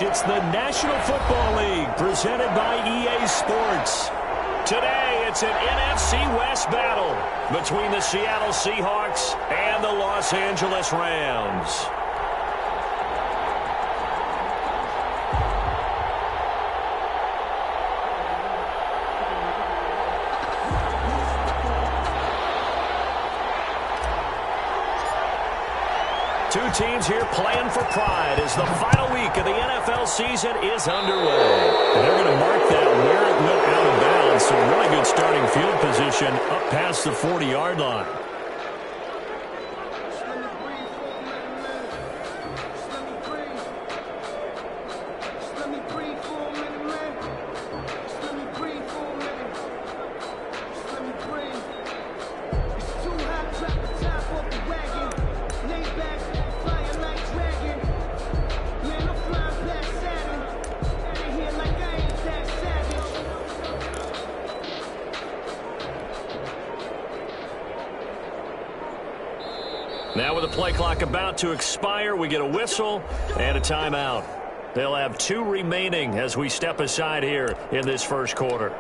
It's the National Football League presented by EA Sports. Today, it's an NFC West battle between the Seattle Seahawks and the Los Angeles Rams. Two teams here playing for pride as the final week of the NFL season is underway. And they're going to mark that where it went out of bounds. So really good starting field position up past the 40-yard line. Now with the play clock about to expire, we get a whistle and a timeout. They'll have two remaining as we step aside here in this first quarter.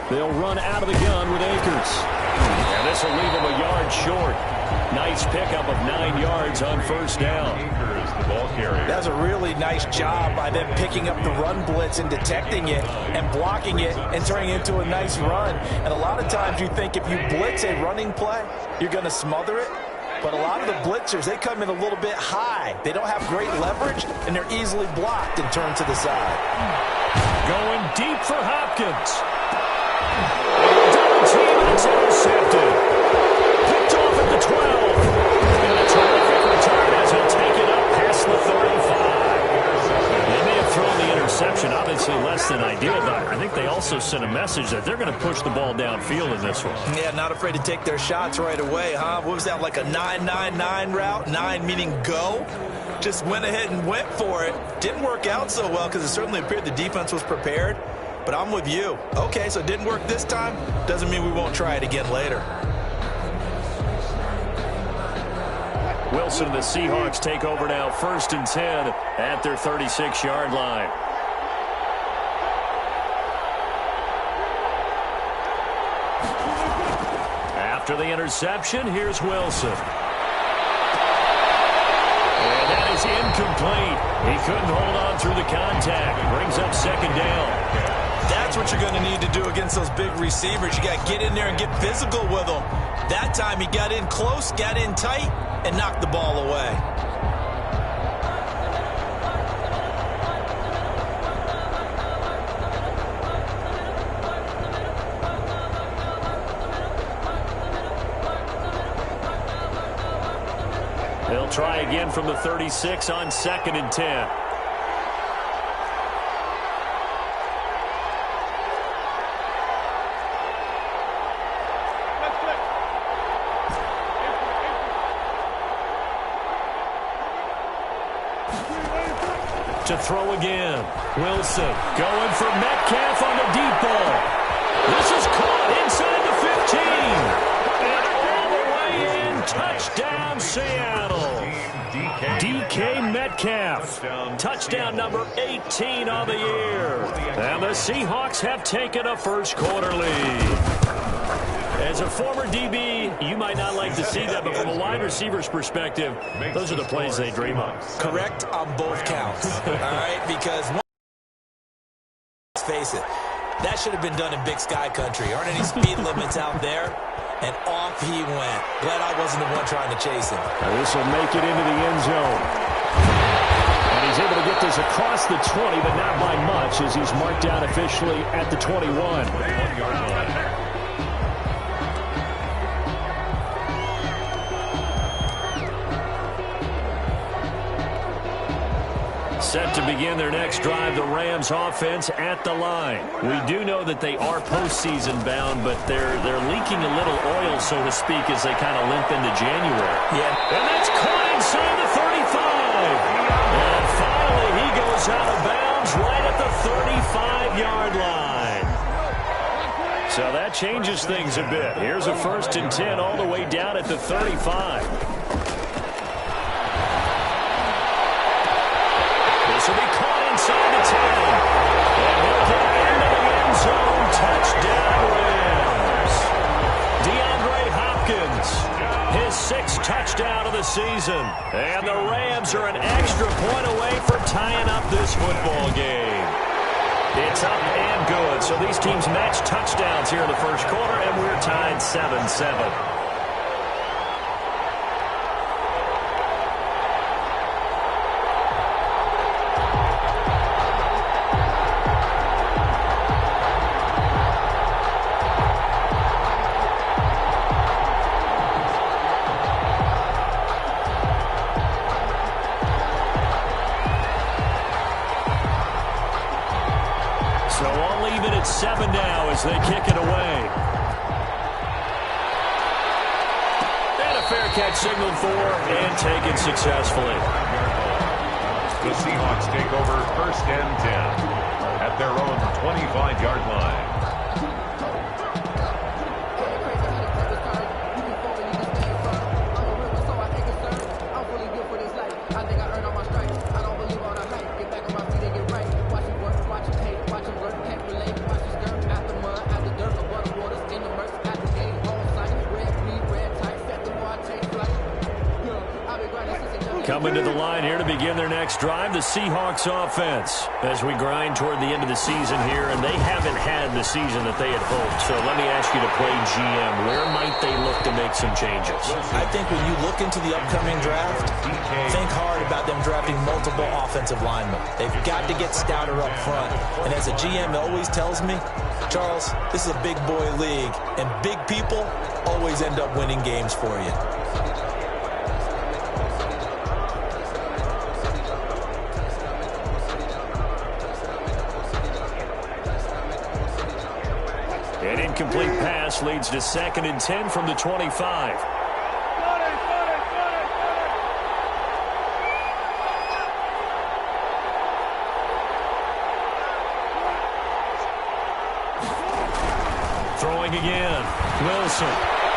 They'll run out of the gun with Akers. And this will leave him a yard short. Nice pickup of 9 yards on first down. Akers, the ball carrier. That's a really nice job by them picking up the run blitz and detecting it and blocking it and turning it into a nice run. And a lot of times you think if you blitz a running play, you're going to smother it. But a lot of the blitzers, they come in a little bit high. They don't have great leverage, and they're easily blocked and turned to the side. Going deep for Hopkins. Double team, and it's intercepted. Picked off at the 12. And a terrific return as he'll take it up past the 35. They may have thrown the interception, obviously less than ideal, but I think they also sent a message that they're going to push the ball downfield in this one. Yeah, not afraid to take their shots right away, huh? What was that, like a 9-9-9 route? 9 meaning go? Just went ahead and went for it. Didn't work out so well because it certainly appeared the defense was prepared. But I'm with you. Okay, so it didn't work this time. Doesn't mean we won't try it again later. Wilson and the Seahawks take over now, 1st and 10 at their 36-yard line. After the interception, here's Wilson. And that is incomplete. He couldn't hold on through the contact. Brings up 2nd down. That's what you're going to need to do against those big receivers. You got to get in there and get physical with them. That time he got in close, got in tight, and knocked the ball away. They'll try again from the 36 on 2nd and 10. To throw again. Wilson going for Metcalf on the deep ball. This is caught inside the 15. And all the way in. Touchdown, Seattle. DK Metcalf. Touchdown number 18 on the year. And the Seahawks have taken a first quarter lead. As a former DB, you might not like to see that, but from a wide receiver's perspective, those are the plays they dream of. Correct on both counts. All right, because let's face it, that should have been done in Big Sky Country. Aren't any speed limits out there? And off he went. Glad I wasn't the one trying to chase him. Now this will make it into the end zone. And he's able to get this across the 20, but not by much, as he's marked down officially at the 21. 1-yard line. Set to begin their next drive, the Rams offense at the line. We do know that they are postseason bound, but they're leaking a little oil, so to speak, as they kind of limp into January. Yeah. And that's caught inside the 35. And finally, he goes out of bounds right at the 35-yard line. So that changes things a bit. Here's a 1st and 10 all the way down at the 35. This will be caught inside the 10. And he'll get into the end zone. Touchdown, Rams. DeAndre Hopkins, his 6th touchdown of the season. And the Rams are an extra point away from tying up this football game. It's up and good. So these teams match touchdowns here in the first quarter, and we're tied 7-7. So I'll leave it at 7 now as they kick it away. And a fair catch signaled for and taken successfully. The Seahawks take over 1st and 10 at their own 25-yard line. Coming to the line here to begin their next drive, the Seahawks offense. As we grind toward the end of the season here, and they haven't had the season that they had hoped. So let me ask you to play GM. Where might they look to make some changes? I think when you look into the upcoming draft, think hard about them drafting multiple offensive linemen. They've got to get stouter up front. And as a GM always tells me, Charles, this is a big boy league, and big people always end up winning games for you. An incomplete pass leads to 2nd and 10 from the 25. Throwing again. Wilson.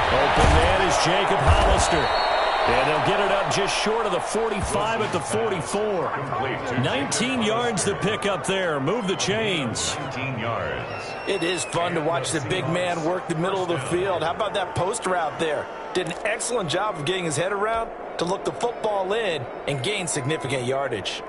Open man is Jacob Hollister. And they'll get it up just short of the 45 at the 44. 19 yards to pick up there. Move the chains. 19 yards. It is fun to watch the big man work the middle of the field. How about that post route there? Did an excellent job of getting his head around to look the football in and gain significant yardage.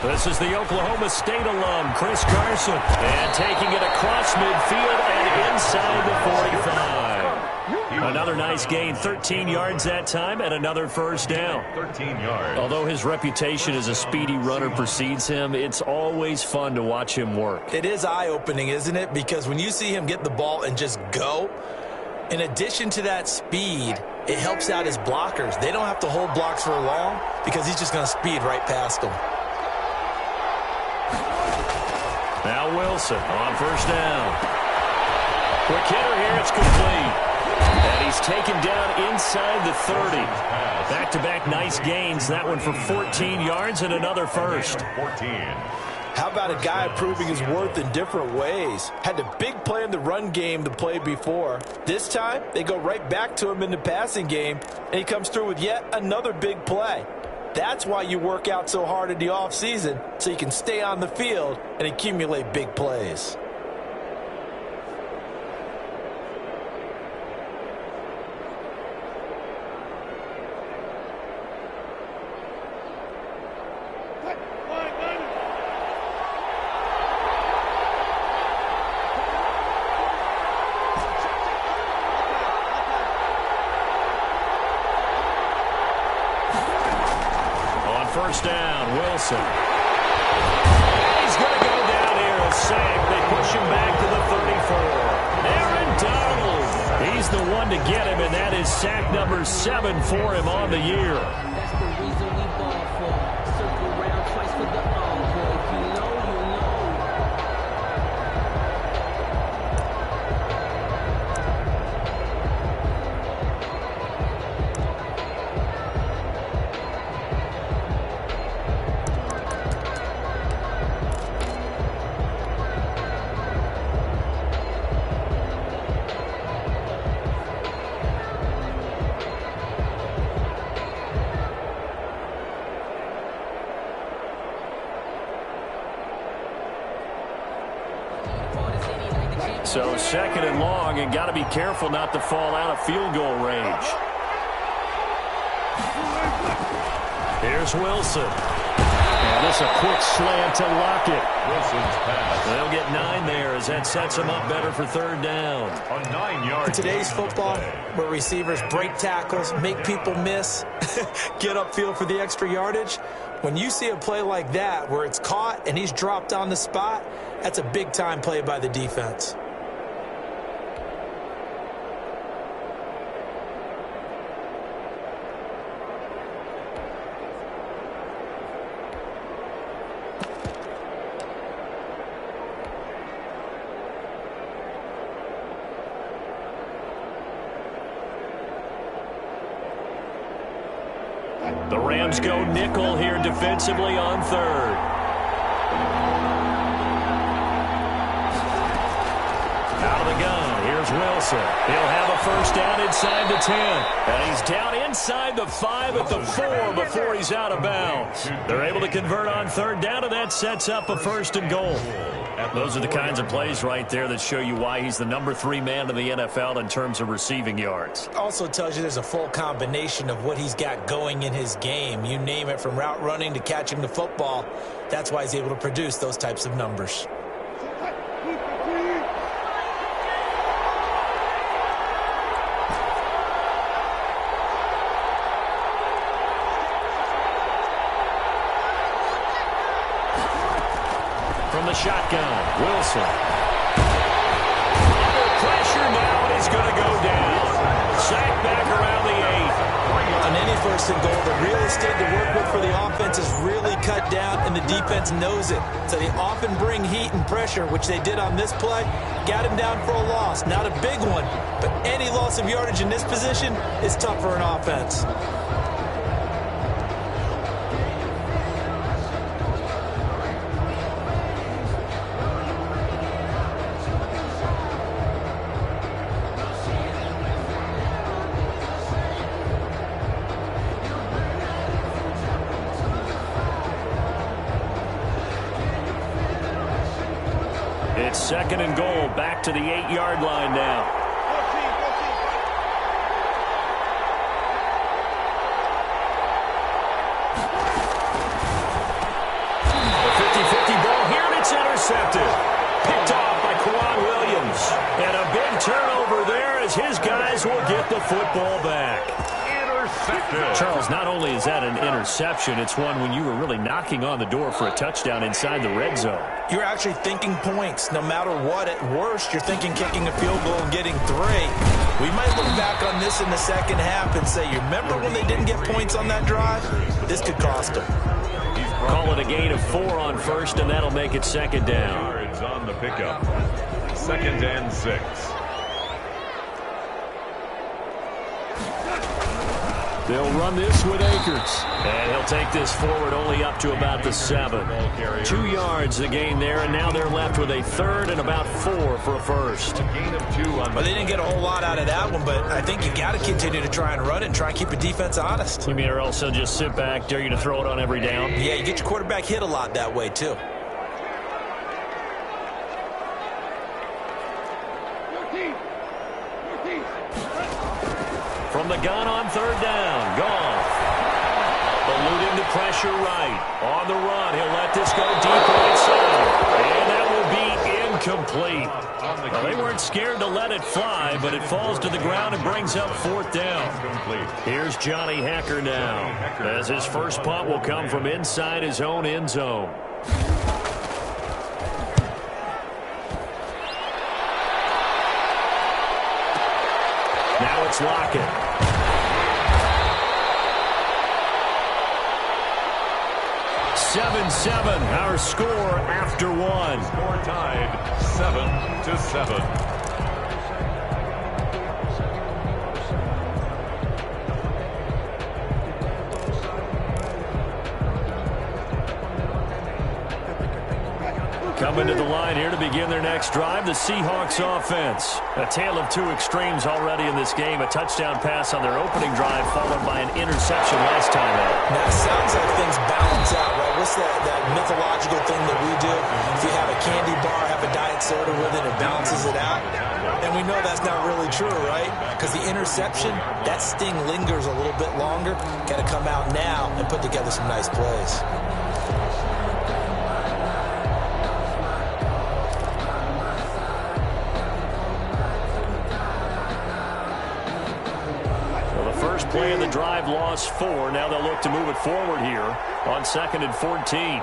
This is the Oklahoma State alum, Chris Carson. And taking it across midfield and inside the 45. Another nice gain, 13 yards that time, and another 1st down. 13 yards. Although his reputation as a speedy runner precedes him, it's always fun to watch him work. It is eye-opening, isn't it? Because when you see him get the ball and just go, in addition to that speed, it helps out his blockers. They don't have to hold blocks for long because he's just going to speed right past them. Now Wilson on 1st down. Quick hitter here, it's complete. And he's taken down inside the 30. Back-to-back nice gains. That one for 14 yards and another 1st. 14. How about a guy proving his worth in different ways? Had a big play in the run game to play before. This time, they go right back to him in the passing game, and he comes through with yet another big play. That's why you work out so hard in the offseason, so you can stay on the field and accumulate big plays. First down. down. Wilson. And he's going to go down here. A sack. They push him back to the 34. Aaron Donald. He's the one to get him, and that is sack number 7 for him on the year. That's the reason we ball for. Circle around twice for the encore. If you know, you know. So 2nd and long, and got to be careful not to fall out of field goal range. Here's Wilson. And this a quick slant to Lockett. Wilson's pass. They'll get 9 there as that sets them up better for 3rd down. A 9-yard. In today's football, where receivers break tackles, make people miss, get upfield for the extra yardage, when you see a play like that where it's caught and he's dropped on the spot, that's a big-time play by the defense. The Rams go nickel here defensively on 3rd. Out of the gun, here's Wilson. He'll have a first down inside the 10. And he's down inside the 5 at the 4 before he's out of bounds. They're able to convert on 3rd down, and that sets up a 1st and goal. Those are the kinds of plays right there that show you why he's the number 3 man in the NFL in terms of receiving yards. Also tells you there's a full combination of what he's got going in his game. You name it, from route running to catching the football. That's why he's able to produce those types of numbers. From the shotgun, Wilson. Under pressure now, and he's going to go down. Sack back around the 8. On any 1st and goal, the real estate to work with for the offense is really cut down, and the defense knows it. So they often bring heat and pressure, which they did on this play. Got him down for a loss. Not a big one, but any loss of yardage in this position is tough for an offense. It's 2nd and goal, back to the 8-yard line now. The 50-50 ball here, and it's intercepted. Picked off by Quan Williams. And a big turnover there as his guys will get the football back. Charles, not only is that an interception, it's one when you were really knocking on the door for a touchdown inside the red zone. You're actually thinking points. No matter what, at worst, you're thinking kicking a field goal and getting 3. We might look back on this in the 2nd half and say, you remember when they didn't get points on that drive? This could cost them. Call it a gain of 4 on 1st, and that'll make it 2nd down. Yards on the pickup. 2nd and 6. They'll run this with Akers. And he'll take this forward only up to about the 7. 2 yards the gain there, and now they're left with a 3rd and about 4 for a 1st. A gain of 2 on Well, they didn't get a whole lot out of that one, but I think you got to continue to try and run it and try and keep the defense honest. You mean or else they'll just sit back, dare you to throw it on every down? Yeah, you get your quarterback hit a lot that way, too. From the gun on 3rd down, Goff. Eluding the pressure right. On the run, he'll let this go deep right side. And that will be incomplete. Well, they weren't scared to let it fly, but it falls to the ground and brings up fourth down. Here's Johnny Hacker now, as his first punt will come from inside his own end zone. Now it's Lockett. 7-7, our score after one. Score tied 7-7. Coming to the line here to begin their next drive, the Seahawks offense. A tale of two extremes already in this game. A touchdown pass on their opening drive followed by an interception last time out. Now, it sounds like things balance out, right? What's that mythological thing that we do? If you have a candy bar, have a diet soda with it, it balances it out. And we know that's not really true, right? Because the interception, that sting lingers a little bit longer. Got to come out now and put together some nice plays. Play in the drive, lost 4. Now they'll look to move it forward here on 2nd and 14.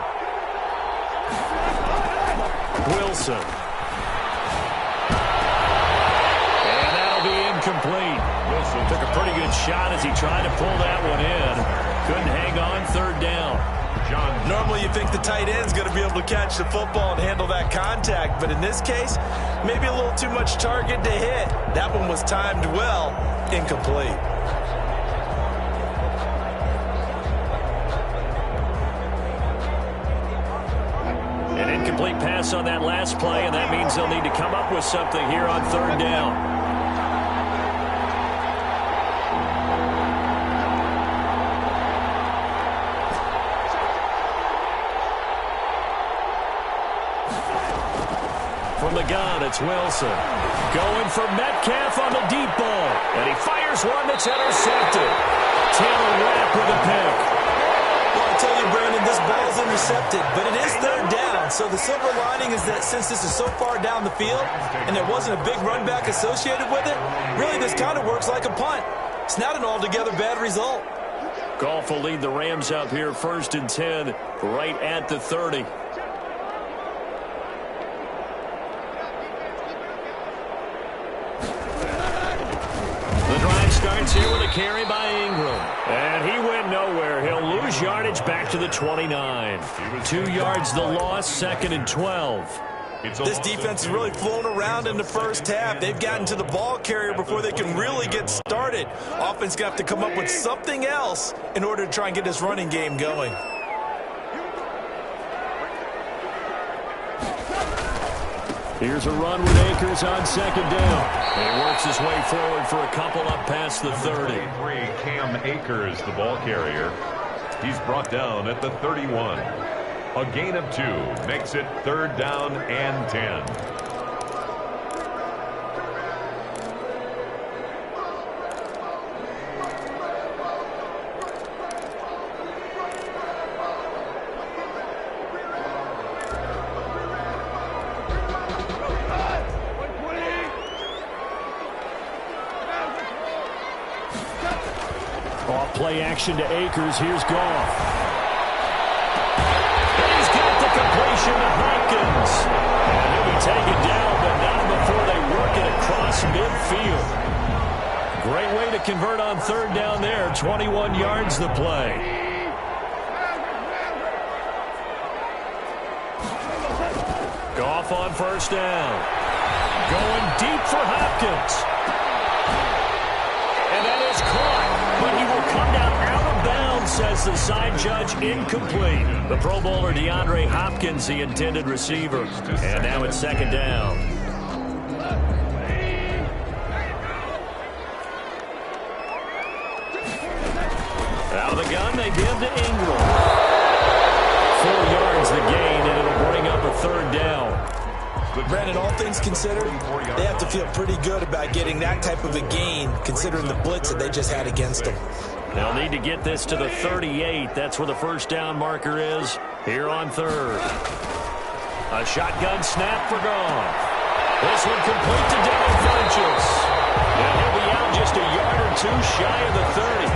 Wilson. And that'll be incomplete. Wilson took a pretty good shot as he tried to pull that one in. Couldn't hang on, 3rd down. Normally you think the tight end's going to be able to catch the football and handle that contact, but in this case, maybe a little too much target to hit. That one was timed well, incomplete. Incomplete pass on that last play, and that means they'll need to come up with something here on 3rd down. From the gun, it's Wilson. Going for Metcalf on the deep ball, and he fires one that's intercepted. Taylor Rapp with a pick. Well, I tell you, Brandon, this ball is intercepted, but it is 3rd down. So the silver lining is that since this is so far down the field and there wasn't a big run back associated with it, really this kind of works like a punt. It's not an altogether bad result. Goff will lead the Rams up here 1st and 10 right at the 30. Starts here with a carry by Ingram. And he went nowhere. He'll lose yardage back to the 29. 2 yards the loss, 2nd and 12. This defense has really flown around in the first half. They've gotten to the ball carrier before they can really get started. Offense got to come up with something else in order to try and get this running game going. Here's a run with Akers on 2nd down. And he works his way forward for a couple up past the 30. Cam Akers, the ball carrier. He's brought down at the 31. A gain of 2 makes it 3rd down and 10. Play action to Akers. Here's Goff. And he's got the completion to Hopkins. And he'll be taken down, but not before they work it across midfield. Great way to convert on 3rd down there. 21 yards the play. Goff on 1st down. Going deep for Hopkins. And that is caught. But he will come down out of bounds, says the side judge. Incomplete. The Pro Bowler DeAndre Hopkins, the intended receiver. And now it's 2nd down. Out of the gun, they give to Ingram. 4 yards the gain, and it'll bring up a 3rd down. Brandon, all things considered, they have to feel pretty good about getting that type of a gain, considering the blitz that they just had against them. They'll need to get this to the 38. That's where the 1st down marker is here on 3rd. A shotgun snap for Goff. This one complete to Devin Funchess. And he'll be out just a yard or two shy of the 30.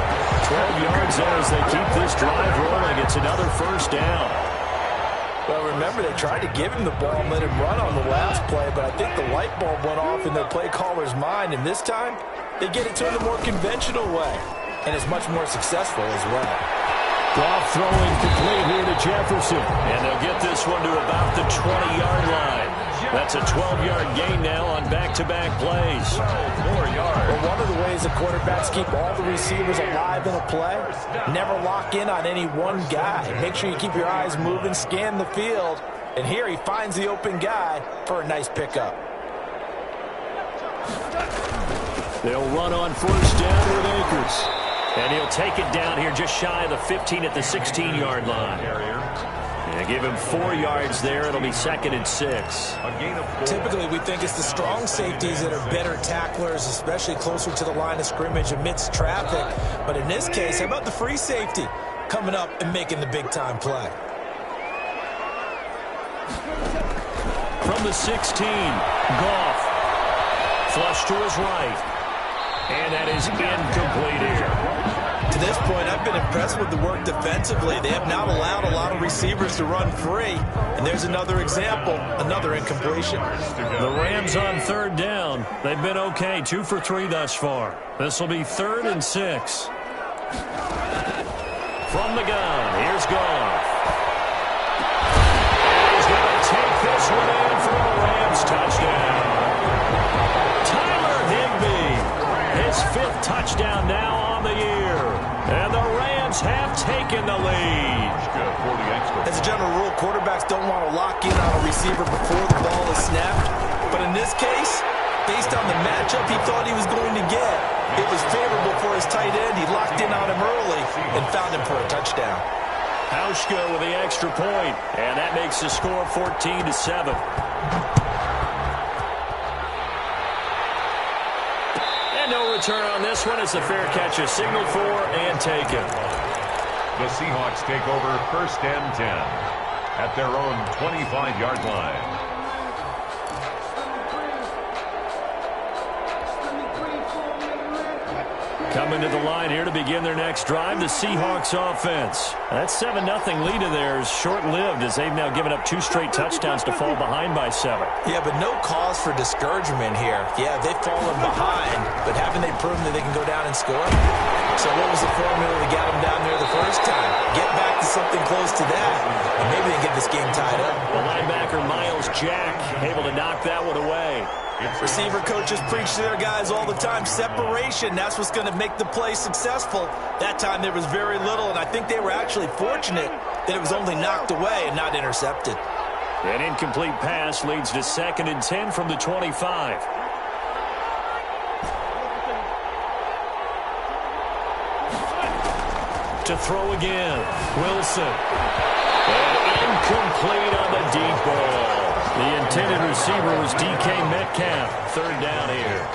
12 yards there as they keep this drive rolling. It's another first down. Well, remember, they tried to give him the ball and let him run on the last play, but I think the light bulb went off in their play caller's mind, and this time they get it to him the more conventional way, and it's much more successful as well. Goff throwing complete here to Jefferson, and they'll get this one to about the 20-yard line. That's a 12-yard gain now on back-to-back plays. 4 yards. Well, one of the ways the quarterbacks keep all the receivers alive in a play, never lock in on any one guy. Make sure you keep your eyes moving, scan the field, and here he finds the open guy for a nice pickup. They'll run on first down with Akers. And he'll take it down here just shy of the 15 at the 16-yard line. And give him 4 yards there. It'll be 2nd and 6. A gain of 4. Typically, we think it's the strong safeties that are better tacklers, especially closer to the line of scrimmage amidst traffic. But in this case, how about the free safety coming up and making the big-time play? From the 16, Goff. Flush to his right. And that is incomplete here. To this point, I've been impressed with the work defensively. They have not allowed a lot of receivers to run free. And there's another example, another incompletion. The Rams on third down. They've been okay, 2 for 3 thus far. This will be 3rd and 6. From the gun, here's Goff. And he's going to take this one in for a Rams touchdown. Tyler Higbee, his 5th touchdown now on the year. And the Rams have taken the lead. As a general rule, quarterbacks don't want to lock in on a receiver before the ball is snapped. But in this case, based on the matchup he thought he was going to get, it was favorable for his tight end. He locked in on him early and found him for a touchdown. Hauschka with the extra point, and that makes the score 14-7. No return on this one. It's a fair catch, a signal for and taken. The Seahawks take over 1st and 10 at their own 25-yard line. Coming to the line here to begin their next drive, the Seahawks offense. That 7-0 lead of theirs short-lived as they've now given up 2 straight touchdowns to fall behind by 7. Yeah, but no cause for discouragement here. Yeah, they've fallen behind, but haven't they proven that they can go down and score? So what was the formula that got them down there the first time? Get back to something close to that, and maybe they can get this game tied up. The linebacker, Miles Jack, able to knock that one away. Receiver coaches preach to their guys all the time. Separation, that's what's going to make the play successful. That time there was very little, and I think they were actually fortunate that it was only knocked away and not intercepted. An incomplete pass leads to 2nd and 10 from the 25. To throw again, Wilson. And incomplete on the deep ball. The intended receiver was DK Metcalf. 3rd down here.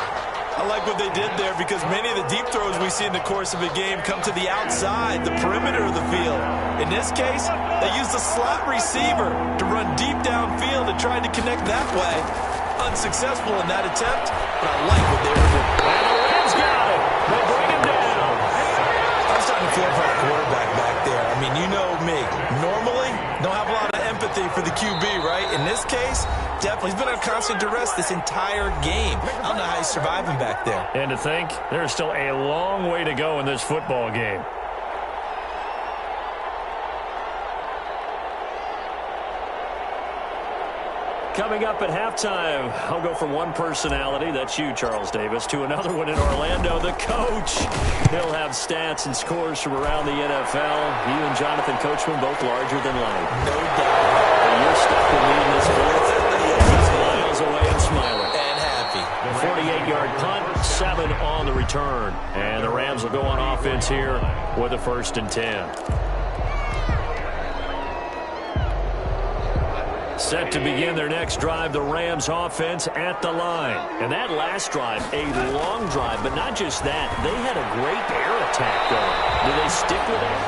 I like what they did there because many of the deep throws we see in the course of a game come to the outside, the perimeter of the field. In this case, they used a slot receiver to run deep downfield and tried to connect that way. Unsuccessful in that attempt, but I like what they were doing. And the Rams got it. They bring him down. I'm starting to feel for the quarterback back there. I mean, you know me. Normally, don't have a lot of empathy for the QB, right? In this case, definitely. He's been under constant duress this entire game. I don't know how he's surviving back there. And to think, there's still a long way to go in this football game. Coming up at halftime, I'll go from one personality, that's you, Charles Davis, to another one in Orlando, the coach. He'll have stats and scores from around the NFL. You and Jonathan Coachman both larger than life. No doubt. And you're stuck with me in this booth. He's miles away and smiling. And happy. The 48-yard punt, 7 on the return. And the Rams will go on offense here with a 1st and 10. Set to begin their next drive, the Rams offense at the line. And that last drive, a long drive, but not just that. They had a great air attack going. Do they stick with that?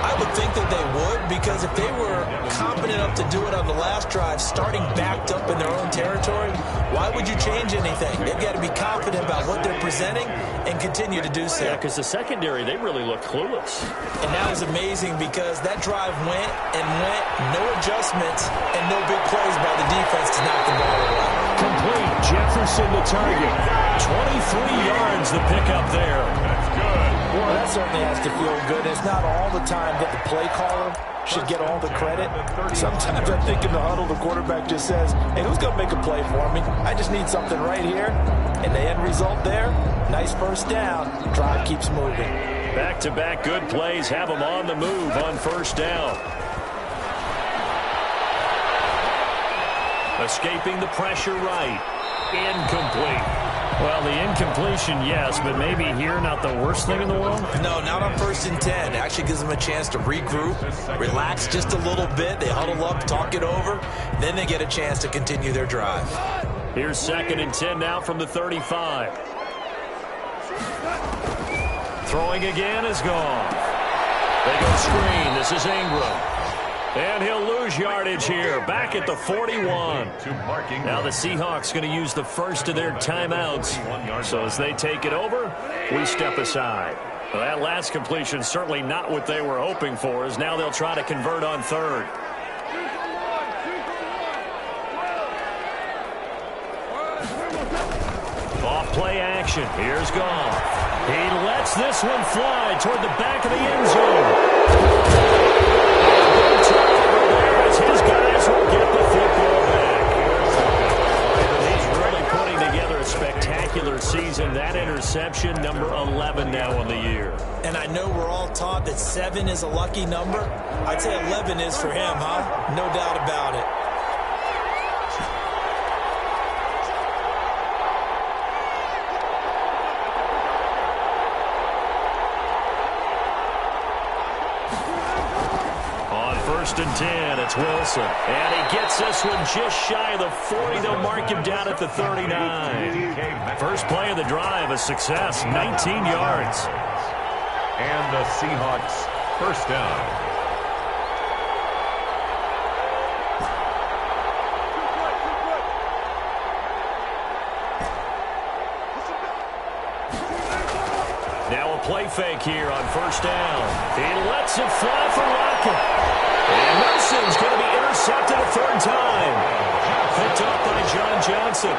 I would think that they would, because if they were competent enough to do it on the last drive, starting backed up in their own territory, why would you change anything? They've got to be confident about what they're presenting and continue to do so. Yeah, because the secondary, they really look clueless. And that was amazing because that drive went and went, no adjustments, and no big plays by the defense to knock the ball away. Complete. Jefferson the target. 23 yards the pickup there. That's good. Well, that certainly has to feel good. It's not all the time that the play caller should get all the credit. Sometimes I think in the huddle, the quarterback just says, hey, who's going to make a play for me? I just need something right here. And the end result there, nice first down. Drive keeps moving. Back-to-back good plays have them on the move on first down. Escaping the pressure right. Incomplete. Well, the incompletion, yes, but maybe here not the worst thing in the world? No, not on 1st and 10. It actually gives them a chance to regroup, relax just a little bit. They huddle up, talk it over. Then they get a chance to continue their drive. Here's 2nd and 10 now from the 35. Throwing again is gone. They go screen. This is Ingram. And he'll lose yardage here. Back at the 41. Now the Seahawks going to use the first of their timeouts. So as they take it over, we step aside. Well, that last completion certainly not what they were hoping for, as now they'll try to convert on 3rd. Off play action. Here's Goff. He lets this one fly toward the back of the end zone. His guys will get the football back. He's really putting together a spectacular season. That interception, number 11 now on the year. And I know we're all taught that 7 is a lucky number. I'd say 11 is for him, huh? No doubt about it. First and 10, it's Wilson. And he gets this one just shy of the 40. They'll mark him down at the 39. First play of the drive, a success, 19 yards. And the Seahawks first down. Now a play fake here on first down. He lets it fly for Lockett. And Wilson's going to be intercepted a 3rd time. Picked up by John Johnson.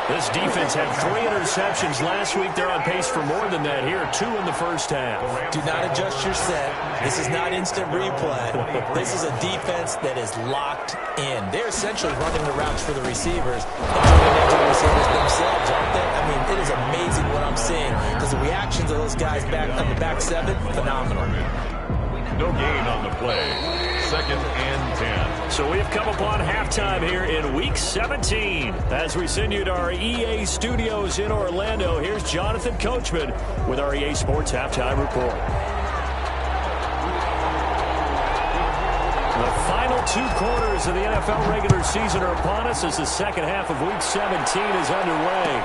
This defense had 3 interceptions last week. They're on pace for more than that here. 2 in the first half. Do not adjust your set. This is not instant replay. This is a defense that is locked in. They're essentially running the routes for the receivers and turning into the receivers themselves, aren't they? I mean, it is amazing what I'm seeing because the reactions of those guys back on the back 7, phenomenal. No gain on the play. 2nd and 10. So we have come upon halftime here in Week 17. As we send you to our EA studios in Orlando, here's Jonathan Coachman with our EA Sports Halftime Report. The final 2 quarters of the NFL regular season are upon us as the second half of Week 17 is underway.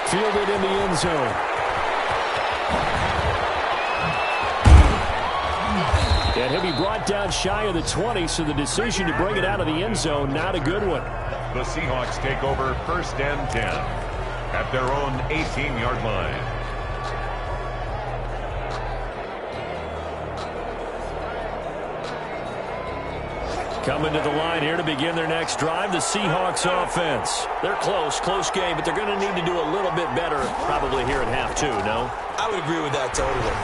Fielded in the end zone. And he'll be brought down shy of the 20, so the decision to bring it out of the end zone, not a good one. The Seahawks take over 1st and 10 at their own 18-yard line. Coming to the line here to begin their next drive, the Seahawks offense. They're close game, but they're going to need to do a little bit better probably here at half 2, no? I would agree with that totally.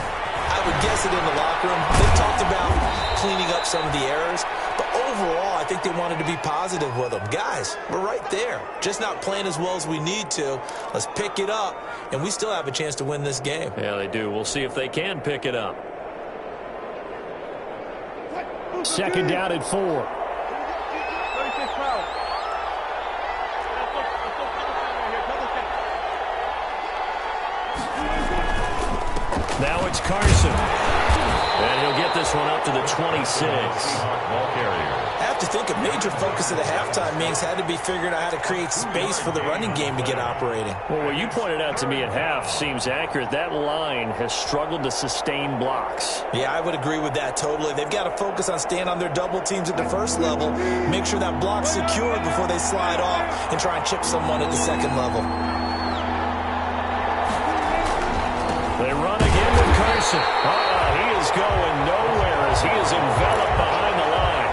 I would guess it in the locker room. They talked about cleaning up some of the errors, but overall, I think they wanted to be positive with them. Guys, we're right there. Just not playing as well as we need to. Let's pick it up, and we still have a chance to win this game. Yeah, they do. We'll see if they can pick it up. 2nd down and 4. Now it's Carson. And he'll get this one up to the 26. Ball carrier. I have to think a major focus of the halftime meetings had to be figuring out how to create space for the running game to get operating. Well, what you pointed out to me at half seems accurate. That line has struggled to sustain blocks. Yeah, I would agree with that totally. They've got to focus on staying on their double teams at the first level, make sure that block's secure before they slide off and try and chip someone at the second level. They run again with Carson. He is going nowhere as he is enveloped behind the line.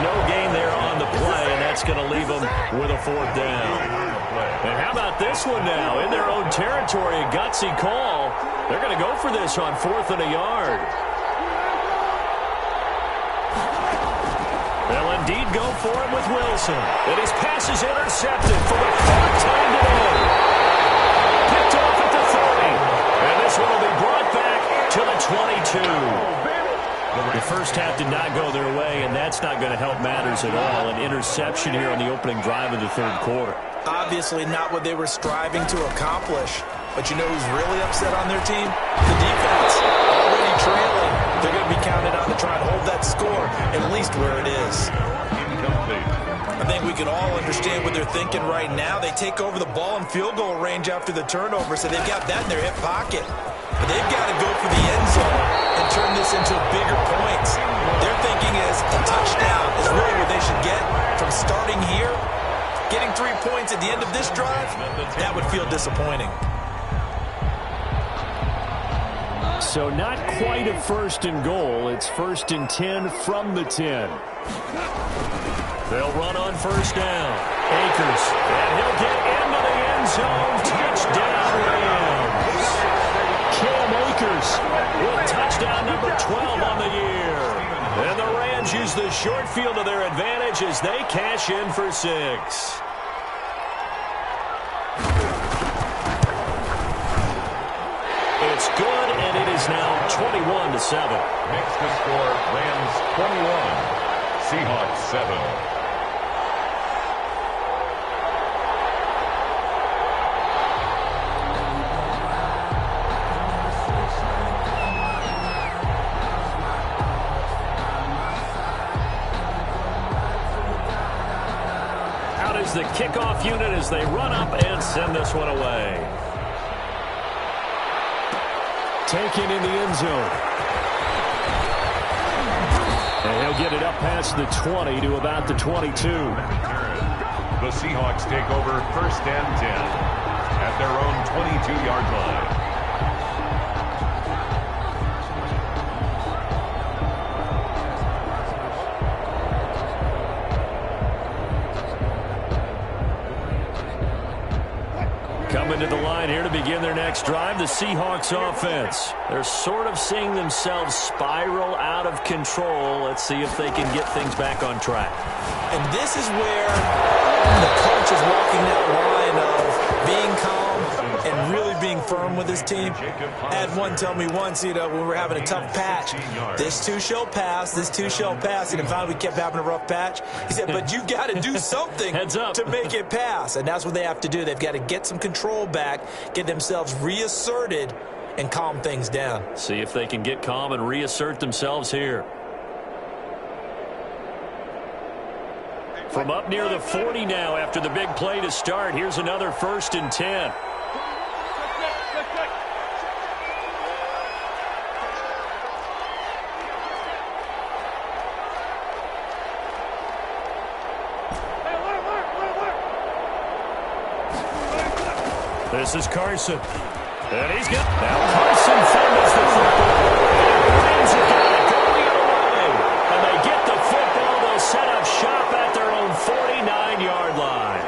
No gain there on the play, and that's going to leave them with a fourth down. And how about this one now? In their own territory, a gutsy call. They're going to go for this on 4th and a yard. They'll indeed go for it with Wilson. And his pass is intercepted for the 4th time today. Picked off at the 30. And this one will be brought back to the 22. The first half did not go their way, and that's not going to help matters at all. An interception here on the opening drive of the third quarter. Obviously not what they were striving to accomplish. But you know who's really upset on their team? The defense. Already trailing. They're going to be counted on to try and hold that score, at least where it is. I think we can all understand what they're thinking right now. They take over the ball in field goal range after the turnover, so they've got that in their hip pocket. But they've got to go for the end zone and turn this into bigger points. Their thinking is a touchdown is really what they should get from starting here. Getting 3 points at the end of this drive, that would feel disappointing. So not quite a 1st and goal. It's 1st and 10 from the 10. They'll run on 1st down. Akers, and he'll get into the end zone. Touchdown, Rams. Cam Akers with touchdown number 12 on the year. And the Rams use the short field to their advantage as they cash in for 6. It's good, and it is now 21-7. Makes the score Rams 21, Seahawks 7. Out is the kickoff unit as they run up and send this one away. Taken in the end zone. And he'll get it up past the 20 to about the 22. The Seahawks take over 1st and 10 at their own 22-yard line. Coming to the line here to begin their next drive, the Seahawks offense. They're sort of seeing themselves spiral out of control. Let's see if they can get things back on track. And this is where the coach is walking that line of being calm and really being firm with his team. I had one tell me once, when we were having a tough patch, this too shall pass, this too shall pass. And finally we kept having a rough patch. He said, but you got to do something to make it pass. And that's what they have to do. They've got to get some control back, get themselves reasserted, and calm things down. See if they can get calm and reassert themselves here. From up near the 40 now after the big play to start, here's another 1st and 10. This is Carson. And he's got... Now Carson fumbles the football. Rams have got it going away. And they get the football. They'll set up shop at their own 49-yard line.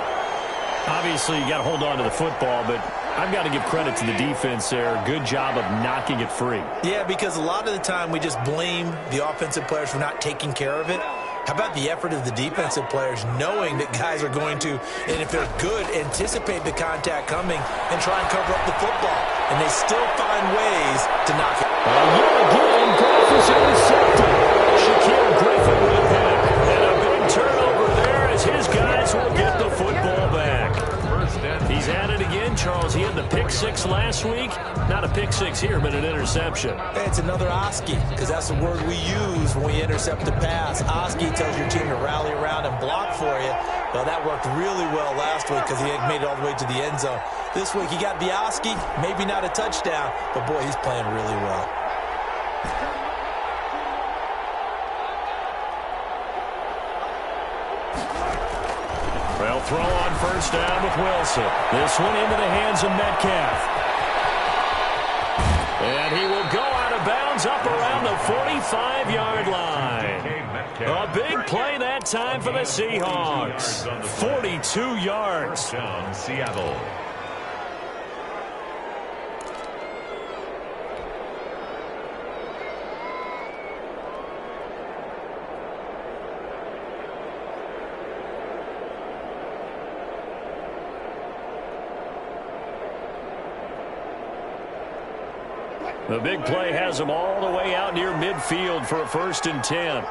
Obviously, you got to hold on to the football, but I've got to give credit to the defense there. Good job of knocking it free. Yeah, because a lot of the time we just blame the offensive players for not taking care of it. How about the effort of the defensive players knowing that guys are going to, and if they're good, anticipate the contact coming and try and cover up the football. And they still find ways to knock it. Yet again, Goff is intercepted. Shaquille Griffin with a pick. And a big turnover there as his guys will get the football back. He's at it again, Charles. He had the pick six last week. Not a pick six here, but an interception. Hey, it's another Oski, because that's the word we use when we intercept the pass. Oski tells your team to rally around and block for you. Well, that worked really well last week because he made it all the way to the end zone. This week he got the Oski, maybe not a touchdown, but boy, he's playing really well. They'll throw on first down with Wilson. This one into the hands of Metcalf. And he will go out of bounds up around the 45-yard line. A big play that time for the Seahawks. 42 yards. First down, Seattle. The big play has them all the way out near midfield for a 1st and 10.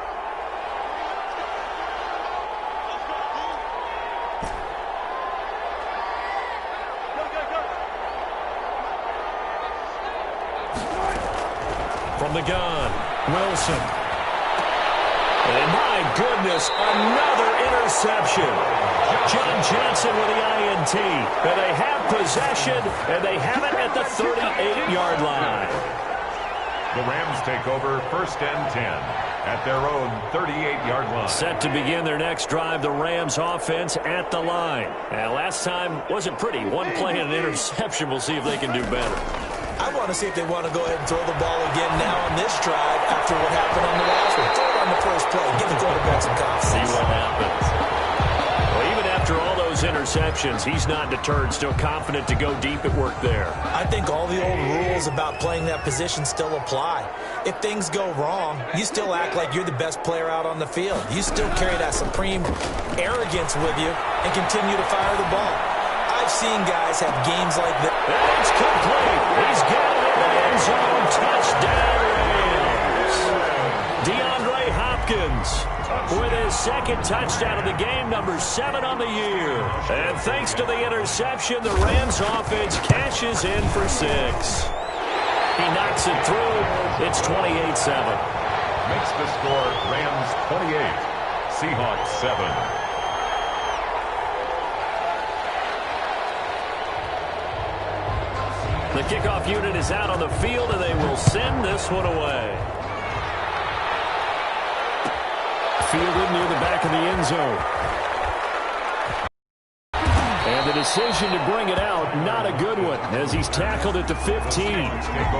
From the gun, Wilson. And my goodness, another interception. John Johnson with the INT. And they have possession, and they have it at the 38-yard line. The Rams take over 1st and 10 at their own 38-yard line. Set to begin their next drive, the Rams offense at the line. And last time wasn't pretty. One play and an interception. We'll see if they can do better. I want to see if they want to go ahead and throw the ball again now on this drive after what happened on the last one. Throw it on the first play. Give the quarterback some confidence. See what happens. Well, even after all those interceptions, he's not deterred. Still confident to go deep at work there. I think all the old rules about playing that position still apply. If things go wrong, you still act like you're the best player out on the field. You still carry that supreme arrogance with you and continue to fire the ball. I've seen guys have games like this. And it's complete. He's got it in the end zone. Touchdown, Rams. DeAndre Hopkins with his second touchdown of the game, number 7 on the year. And thanks to the interception, the Rams offense cashes in for 6. He knocks it through. It's 28-7. Makes the score Rams 28, Seahawks 7. The kickoff unit is out on the field, and they will send this one away. Fielded near the back of the end zone. And the decision to bring it out, not a good one, as he's tackled at the 15.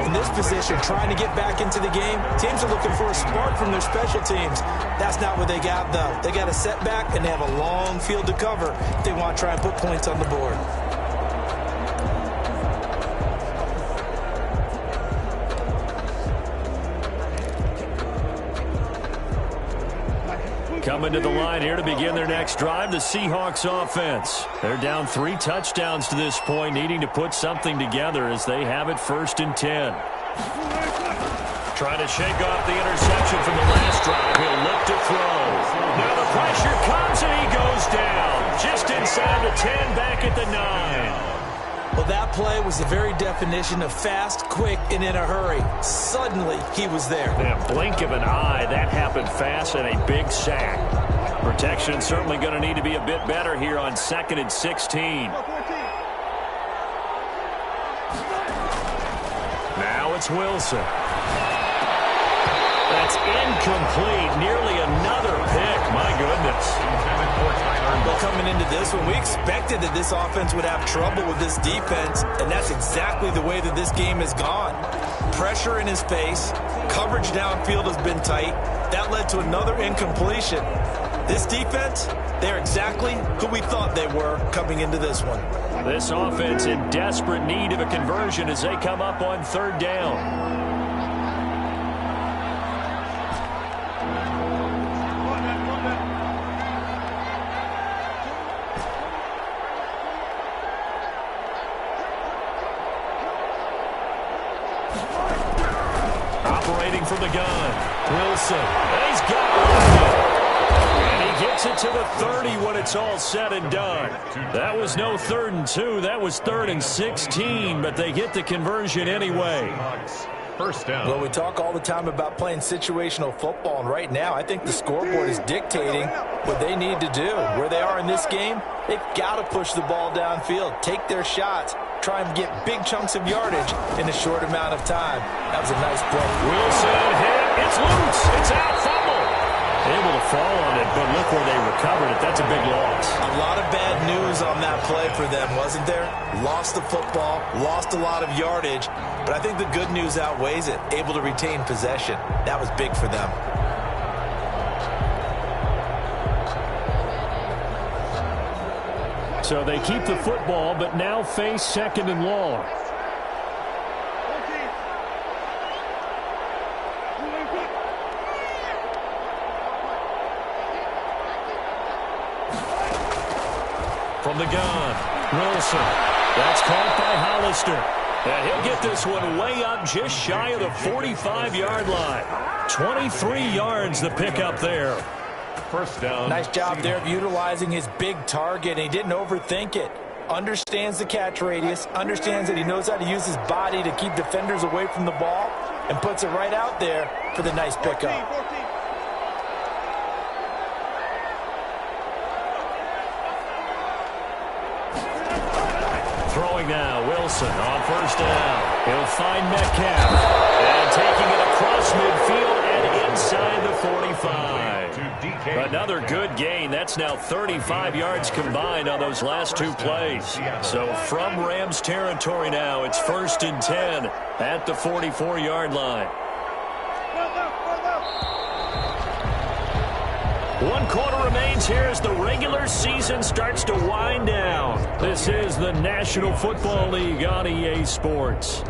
In this position, trying to get back into the game, teams are looking for a spark from their special teams. That's not what they got, though. They got a setback, and they have a long field to cover if they want to try and put points on the board. Coming to the line here to begin their next drive, the Seahawks offense. They're down 3 touchdowns to this point, needing to put something together as they have it 1st and 10. Trying to shake off the interception from the last drive. He'll look to throw. Now the pressure comes and he goes down. Just inside the 10, back at the 9. Well, that play was the very definition of fast, quick, and in a hurry. Suddenly, he was there. In a blink of an eye, that happened fast and a big sack. Protection certainly going to need to be a bit better here on 2nd and 16. Now it's Wilson. That's incomplete. Nearly another pick. My goodness. Well, coming into this one, we expected that this offense would have trouble with this defense, and that's exactly the way that this game has gone. Pressure in his face. Coverage downfield has been tight. That led to another incompletion. This defense, they're exactly who we thought they were coming into this one. This offense in desperate need of a conversion as they come up on 3rd down. Operating from the gun, Wilson. And he's got it. And he gets it to the 30 when it's all said and done. That was no 3rd and 2. That was 3rd and 16, but they get the conversion anyway. First down. Well, we talk all the time about playing situational football, and right now I think the scoreboard is dictating what they need to do. Where they are in this game, they've got to push the ball downfield, take their shots, try and get big chunks of yardage in a short amount of time. That was a nice play. Wilson hit. It's loose. It's out. Fumble. Able to fall on it, but look where they recovered it. That's a big loss. A lot of bad news on that play for them, wasn't there? Lost the football, lost a lot of yardage, but I think the good news outweighs it. Able to retain possession. That was big for them. So they keep the football, but now face 2nd and long. From the gun, Wilson. That's caught by Hollister. And he'll get this one way up just shy of the 45-yard line. 23 yards the pickup there. First down. Nice job there of utilizing his big target. He didn't overthink it. Understands the catch radius. Understands that he knows how to use his body to keep defenders away from the ball. And puts it right out there for the nice pickup. Throwing now, Wilson on first down. He'll find Metcalf. And taking it across midfield and inside the 45. Another good gain. That's now 35 yards combined on those last 2 plays. So from Rams territory now, it's 1st and 10 at the 44-yard line. 1 quarter remains here as the regular season starts to wind down. This is the National Football League on EA Sports.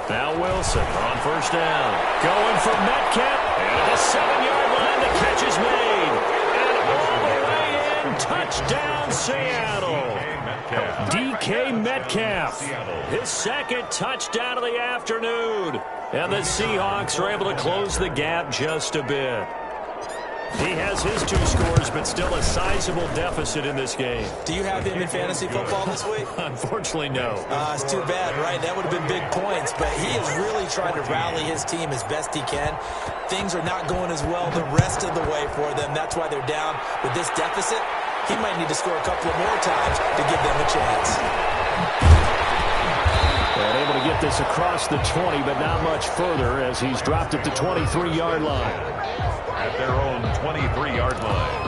Now Wilson on first down. Going for Metcalf. And at the 7-yard line, the catch is made. And all the way in, touchdown Seattle. DK Metcalf. His 2nd touchdown of the afternoon. And the Seahawks are able to close the gap just a bit. He has his 2 scores, but still a sizable deficit in this game. Do you have him in fantasy football this week? Unfortunately, no. It's too bad, right? That would have been big points, but he is really trying to rally his team as best he can. Things are not going as well the rest of the way for them. That's why they're down with this deficit. He might need to score a couple of more times to give them a chance. And able to get this across the 20, but not much further as he's dropped at the 23-yard line. At their own 23-yard line.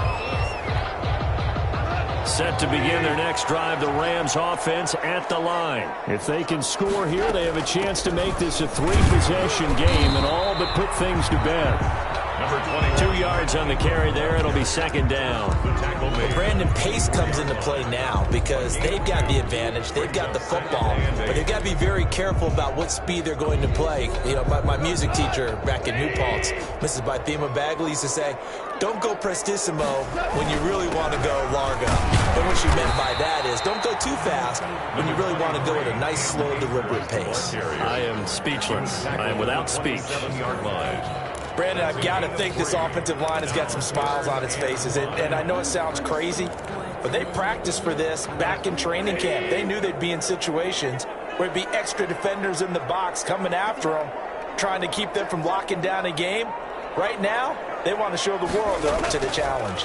Set to begin their next drive, the Rams offense at the line. If they can score here, they have a chance to make this a 3-possession game and all but put things to bed. Number 2 yards on the carry there. It'll be 2nd down. Brandon, pace comes into play now because they've got the advantage. They've got the football, but they've got to be very careful about what speed they're going to play. You know, my music teacher back in New Paltz, Mrs. Bythema Bagley, used to say, don't go prestissimo when you really want to go largo. And what she meant by that is don't go too fast when you really want to go at a nice, slow, deliberate pace. I am speechless. I am without speech. 7-yard line. Brandon, I've got to think this offensive line has got some smiles on its faces. And I know it sounds crazy, but they practiced for this back in training camp. They knew they'd be in situations where it'd be extra defenders in the box coming after them, trying to keep them from locking down a game. Right now, they want to show the world they're up to the challenge.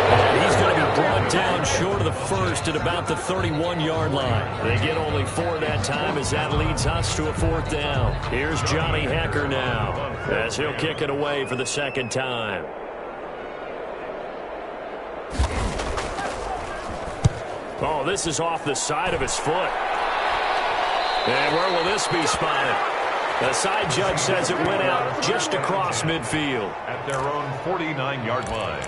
And he's going to be brought down short of the first at about the 31-yard line. They get only 4 that time as that leads us to a 4th down. Here's Johnny Hecker now as he'll kick it away for the 2nd time. Oh, this is off the side of his foot. And where will this be spotted? The side judge says it went out just across midfield. At their own 49-yard line.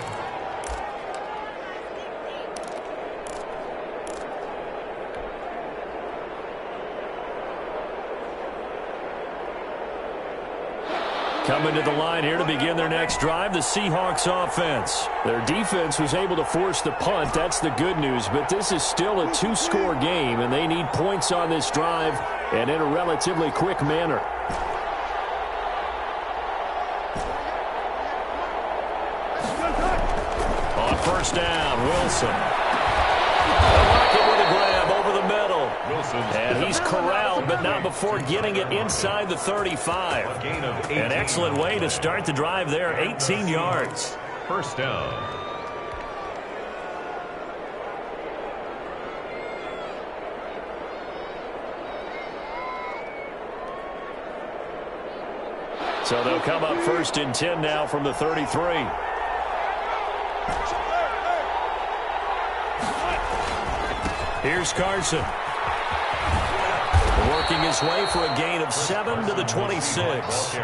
Coming to the line here to begin their next drive, the Seahawks offense. Their defense was able to force the punt. That's the good news. But this is still a two-score game, and they need points on this drive and in a relatively quick manner. On first down, Wilson. Rocket with a grab over the middle. And he's corralled, but not before getting it inside the 35. An excellent way to start the drive there, 18 yards. First down. So they'll come up first and 10 now from the 33. Here's Carson. Working his way for a gain of 7 to the 26.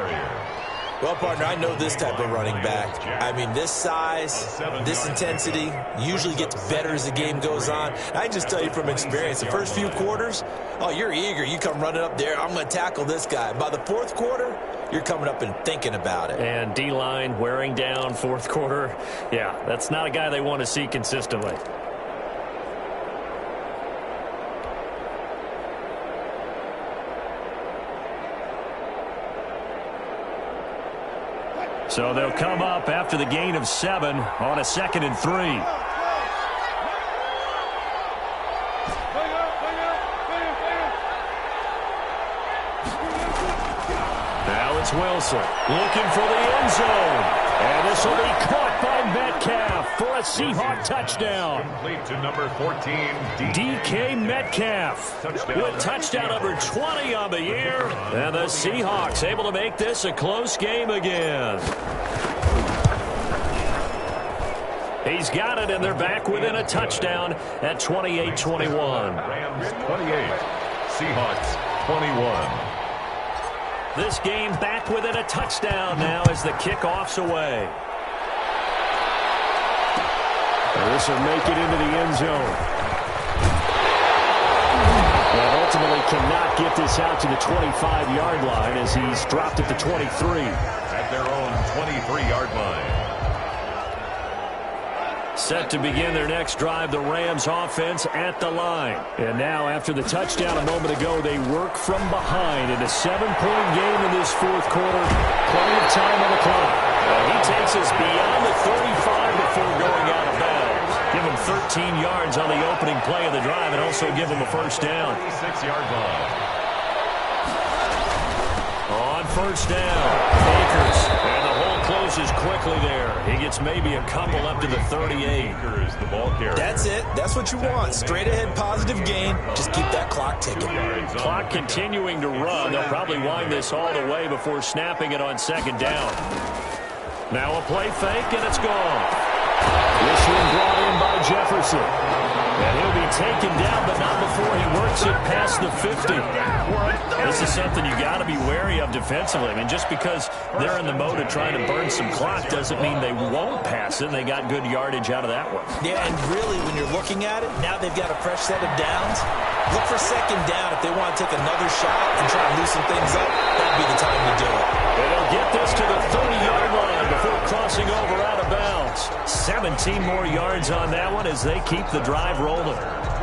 Well, partner, I know this type of running back. I mean, this size, this intensity usually gets better as the game goes on. I just tell you from experience, the first few quarters, oh, you're eager. You come running up there, I'm going to tackle this guy. By the fourth quarter, you're coming up and thinking about it. And D-line wearing down fourth quarter. Yeah, that's not a guy they want to see consistently. So they'll come up after the gain of 7 on a 2nd and 3. Now it's Wilson looking for the end zone. And this will be caught by Metcalf for a Seahawk touchdown. Complete to number 14, DK Metcalf with touchdown number 20 on the year. And the Seahawks able to make this a close game again. He's got it, and they're back within a touchdown at 28-21. Rams 28, Seahawks 21. This game back within a touchdown now as the kickoff's away. And this will make it into the end zone. And ultimately cannot get this out to the 25-yard line as he's dropped at the 23. At their own 23-yard line. Set to begin their next drive, the Rams offense at the line. And now after the touchdown a moment ago, they work from behind in a 7-point game in this fourth quarter. Plenty of time on the clock. He takes us beyond the 35 before going out of bounds. Give him 13 yards on the opening play of the drive and also give him a first down. 36-yard line. On first down, Akers. And the hole closes quickly there. He gets maybe a couple up to the 38. Akers, the ball carrier. That's it. That's what you want. Straight ahead, positive gain. Just keep that clock ticking. Clock continuing to run. They'll probably wind this all the way before snapping it on second down. Now a play fake, and it's gone. This one brought in by Jefferson. And he'll be taken down, but not before he works it past the 50. This is something you got to be wary of defensively. I mean, just because they're in the mode of trying to burn some clock doesn't mean they won't pass it. They got good yardage out of that one. Yeah, and really, when you're looking at it, now they've got a fresh set of downs. Look for second down if they want to take another shot and try to loosen things up. That'd be the time to do it. And they'll get this to the 30-yard line before crossing over out of bounds. 17 more yards on that one as they keep the drive rolling.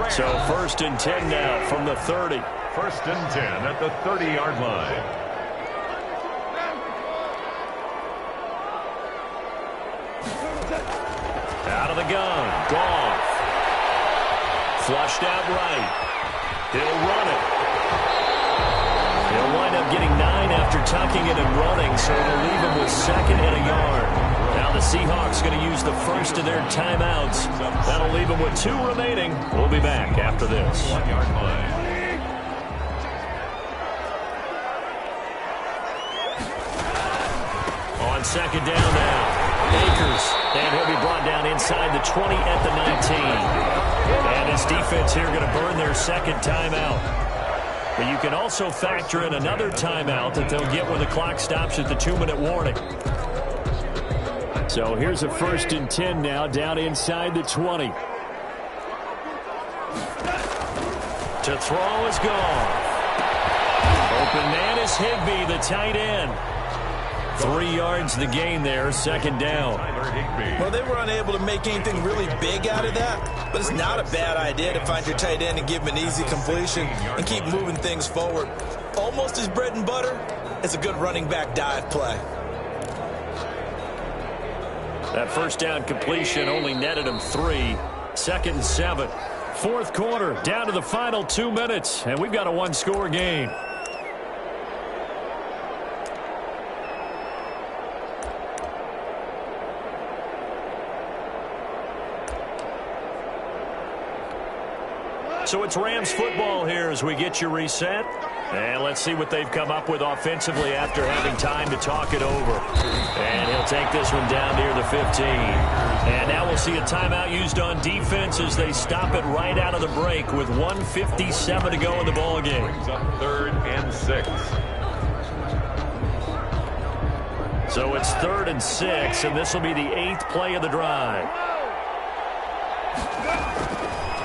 So first and 10 now from the 30. First and 10 at the 30-yard line. Out of the gun. Goff. Flushed out right. He'll run it. He'll wind up getting 9 after tucking it and running, so it'll leave him with 2nd and a yard. Now the Seahawks going to use the first of their timeouts. That'll leave them with 2 remaining. We'll be back after this. 1-yard line. On second down now, Akers, and he'll be brought down inside the 20 at the 19. And this defense here going to burn their second timeout. But you can also factor in another timeout that they'll get when the clock stops at the 2-minute warning. So here's a 1st and 10 now, down inside the 20. To throw is gone. Open man is Higbee, the tight end. 3 yards the gain there, 2nd down. Well, they were unable to make anything really big out of that, but it's not a bad idea to find your tight end and give him an easy completion and keep moving things forward. Almost his bread and butter is a good running back dive play. That 1st down completion only netted him 3. 2nd and 7. 4th quarter, down to the final 2 minutes, and we've got a 1-score game. So it's Rams football here as we get you reset. And let's see what they've come up with offensively after having time to talk it over. And he'll take this one down near the 15. And now we'll see a timeout used on defense as they stop it right out of the break with 1:57 to go in the ballgame. Brings up 3rd and 6. So it's 3rd and 6, and this will be the 8th play of the drive.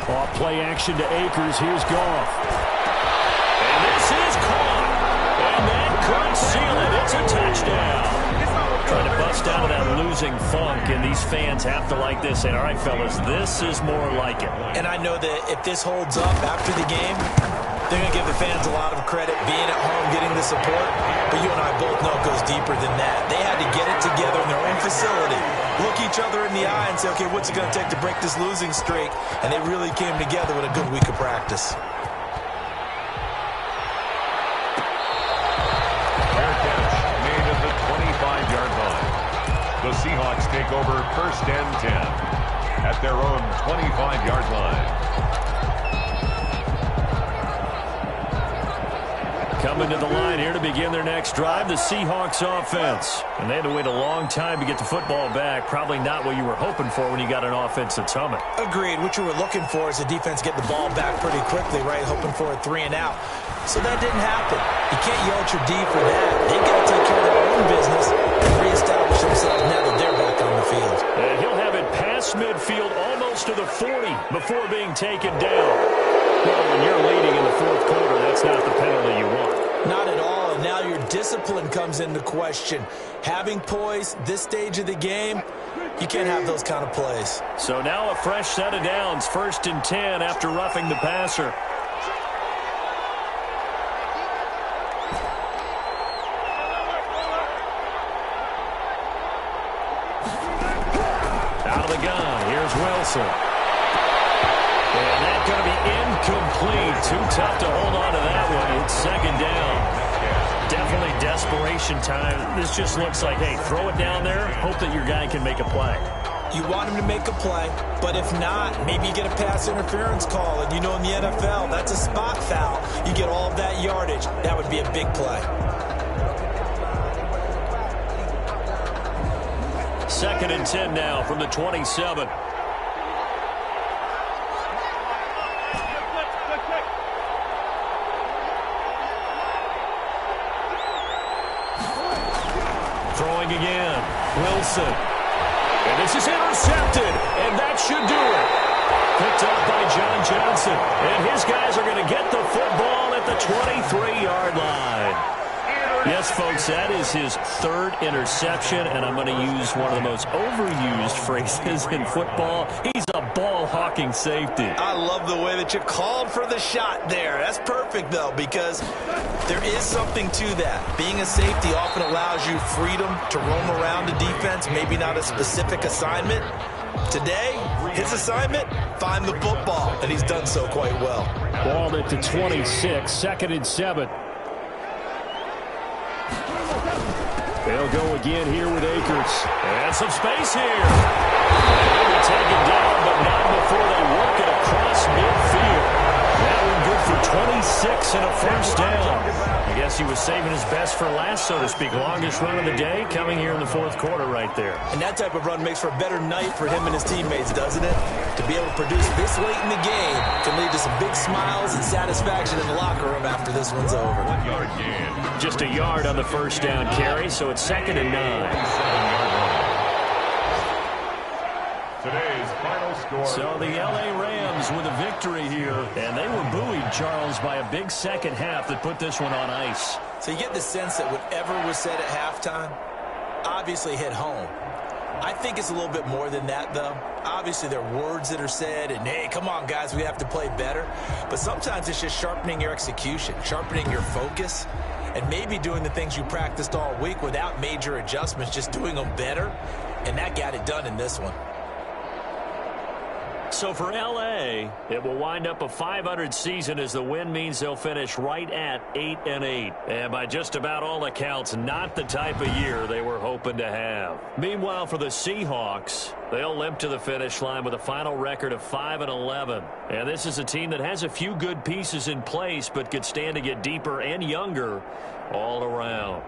Off play action to Akers. Here's Goff. And this is caught. And that could seal it. It's a touchdown. Trying to bust out of that losing funk, and these fans have to like this. And all right, fellas, this is more like it. And I know that if this holds up after the game, they're going to give the fans a lot of credit being at home, getting the support. But you and I both know it goes deeper than that. They had to get it together in their own facility, look each other in the eye and say, okay, what's it going to take to break this losing streak? And they really came together with a good week of practice. Fair catch made at the 25-yard line. The Seahawks take over 1st and 10 at their own 25-yard line. Coming to the line here to begin their next drive, the Seahawks offense. And they had to wait a long time to get the football back. Probably not what you were hoping for when you got an offense that's humming. Agreed. What you were looking for is the defense get the ball back pretty quickly, right? Hoping for a 3 and out. So that didn't happen. You can't yell at your D for that. They've got to take care of their own business and reestablish themselves now that they're back on the field. And he'll have it past midfield almost to the 40 before being taken down. Well, when you're leading in the 4th quarter, that's not the penalty you want. Not at all, and now your discipline comes into question. Having poise this stage of the game, you can't have those kind of plays. So now a fresh set of downs, 1st and 10 after roughing the passer. Out of the gun, here's Wilson. And that's going to be incomplete. Too tough to hold on to that one. It's 2nd down. Definitely desperation time. This just looks like, hey, throw it down there, hope that your guy can make a play. You want him to make a play, but if not, maybe you get a pass interference call. And you know in the NFL, that's a spot foul. You get all of that yardage. That would be a big play. 2nd and 10 now from the 27. Throwing again. Wilson. And this is intercepted. And that should do it. Picked up by John Johnson. And his guys are going to get the football at the 23-yard line. Yes, folks, that is his 3rd interception, and I'm going to use one of the most overused phrases in football. He's a ball-hawking safety. I love the way that you called for the shot there. That's perfect, though, because there is something to that. Being a safety often allows you freedom to roam around the defense, maybe not a specific assignment. Today, his assignment, find the football, and he's done so quite well. Ball at the 26, 2nd and 7. They'll go again here with Akers. And some space here. And they'll be taken down, but not before they work it across midfield. That one good for 6 and a first down. I guess he was saving his best for last, so to speak. Longest run of the day coming here in the fourth quarter right there. And that type of run makes for a better night for him and his teammates, doesn't it? To be able to produce this late in the game can lead to some big smiles and satisfaction in the locker room after this one's over. 1 yard gain. Just a yard on the first down carry, so it's 2nd and 9. Today's final score. So the L.A. Rams with a victory here, and they were buoyed, Charles, by a big second half that put this one on ice. So you get the sense that whatever was said at halftime obviously hit home. I think it's a little bit more than that, though. Obviously, there are words that are said, and, hey, come on, guys, we have to play better. But sometimes it's just sharpening your execution, sharpening your focus, and maybe doing the things you practiced all week without major adjustments, just doing them better, and that got it done in this one. So for L.A., it will wind up a .500 season as the win means they'll finish right at 8-8. And by just about all accounts, not the type of year they were hoping to have. Meanwhile, for the Seahawks, they'll limp to the finish line with a final record of 5-11. And this is a team that has a few good pieces in place, but could stand to get deeper and younger all around.